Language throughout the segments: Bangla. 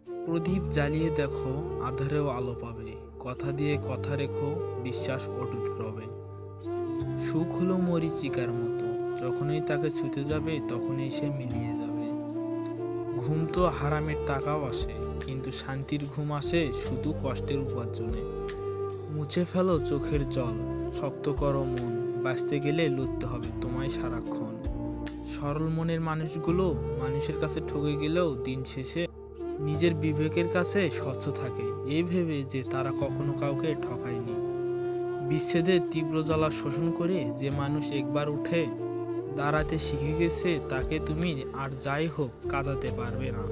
প্রদীপ জ্বালিয়ে দেখো, আঁধারেও আলো পাবে। কথা দিয়ে কথা রেখো, বিশ্বাস অটুট রবে। সুখ হলো মরীচিকার মতো, যখনই তাকে ছুতে যাবে তখনই সে মিলিয়ে যাবে। ঘুম তো হারামের টাকাও আসে, কিন্তু শান্তির ঘুম আসে শুধু কষ্টের উপার্জনে। মুছে ফেলো চোখের জল, শক্ত করো মন, বাঁচতে গেলে লড়তে হবে তোমায় সারাক্ষণ। সরল মনের মানুষগুলো মানুষের কাছে ঠকে গেলেও দিন শেষে নিজের বিবেকের কাছে স্বচ্ছ থাকে, এই ভেবে যে তারা কখনো কাউকে ঠকায়নি। বিচ্ছেদের তীব্র জ্বালা শোষণ করে যে মানুষ একবার উঠে দাঁড়াতে শিখে গেছে, তাকে তুমি আর যাই হোক কাঁদাতে পারবে না।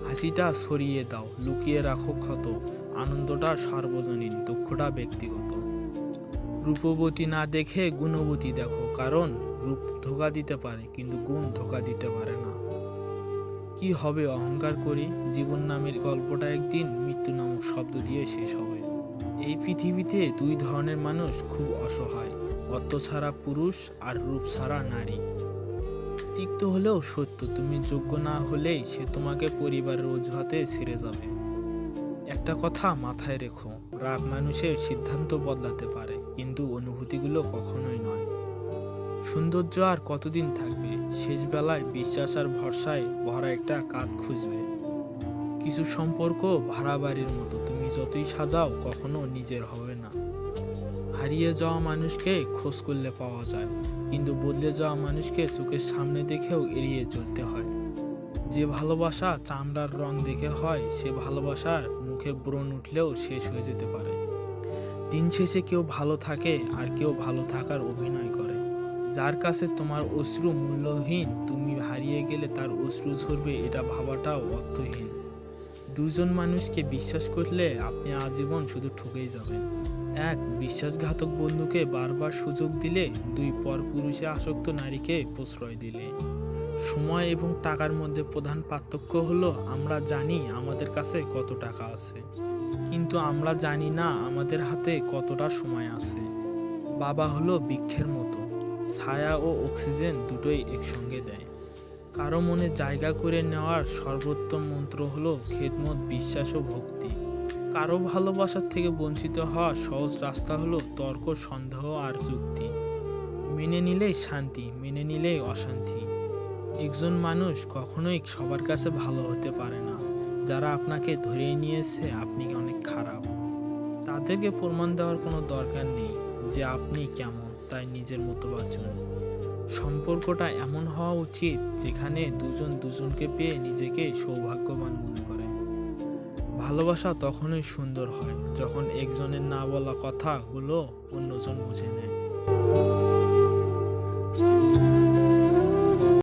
হাসিটা সরিয়ে দাও, লুকিয়ে রাখো ক্ষত। আনন্দটা সার্বজনীন, দুঃখটা ব্যক্তিগত। রূপবতী না দেখে গুণবতী দেখো, কারণ রূপ ধোঁকা দিতে পারে কিন্তু গুণ ধোঁকা দিতে পারে না। কি হবে অহংকার করে, জীবন নামের গল্পটা একদিন মৃত্যু নামক শব্দ দিয়ে শেষ হবে। এই পৃথিবীতে দুই ধরনের মানুষ খুব অসহায়, অর্থ ছাড়া পুরুষ আর রূপ ছাড়া নারী। তিক্ত হলেও সত্য, তুমি যোগ্য না হলেই সে তোমাকে পরিবারের অজুহাতে ছেড়ে যাবে। একটা কথা মাথায় রেখো, রাগ মানুষের সিদ্ধান্ত বদলাতে পারে, কিন্তু অনুভূতিগুলো কখনোই নয়। সৌন্দর্য আর কতদিন থাকবে, শেষ বেলায় বিশ্বাস আর ভরসায় ভরা একটা কাঁধ খুঁজবে। কিছু সম্পর্ক ভাড়া বাড়ির মতো, তুমি যতই সাজাও কখনো নিজের হবে না। হারিয়ে যাওয়া মানুষকে খোঁজ করলে পাওয়া যায়, কিন্তু বদলে যাওয়া মানুষকে চোখের সামনে দেখেও এড়িয়ে চলতে হয়। যে ভালোবাসা চামড়ার রং দেখে হয়, সে ভালোবাসার মুখে ব্রণ উঠলেও শেষ হয়ে যেতে পারে। দিন শেষে কেউ ভালো থাকে আর কেউ ভালো থাকার অভিনয় করে। যার কাছে তোমার অশ্রু মূল্যহীন, তুমি হারিয়ে গেলে তার অশ্রু ঝরবে, এটা ভাবাটাও অর্থহীন। দুজন মানুষকে বিশ্বাস করলে আপনি আজীবন শুধু ঠকেই যাবেন। এক বিশ্বাসঘাতক বন্ধুকে বারবার সুযোগ দিলে, দুই পরপুরুষে আসক্ত নারীকে প্রশ্রয় দিলে। সময় এবং টাকার মধ্যে প্রধান পার্থক্য হলো, আমরা জানি আমাদের কাছে কত টাকা আছে, কিন্তু আমরা জানি না আমাদের হাতে কতটা সময় আছে। বাবা হলো বৃক্ষের মতো, ছায়া ও অক্সিজেন দুটোই একসঙ্গে দেয়। কারো মনে জায়গা করে নেওয়ার সর্বোত্তম মন্ত্র হলো খেদমত, বিশ্বাস ও ভক্তি। কারো ভালোবাসার থেকে বঞ্চিত হওয়া সহজ রাস্তা হলো তর্ক, সন্দেহ আর যুক্তি। মেনে নিলেই শান্তি, মেনে নিলেই অশান্তি। একজন মানুষ কখনোই সবার কাছে ভালো হতে পারে না। যারা আপনাকে ধরে নিয়েছে আপনি অনেক খারাপ, তাদেরকে প্রমাণ দেওয়ার কোনো দরকার নেই যে আপনি কেমন, তাই নিজের মতো বাঁচুন। সম্পর্কটা এমন হওয়া উচিত যেখানে দুজন দুজনকে পেয়ে নিজেকে সৌভাগ্যবান মনে করে। ভালোবাসা তখনই সুন্দর হয় যখন একজনের না বলা কথাগুলো অন্যজন বুঝে নেয়।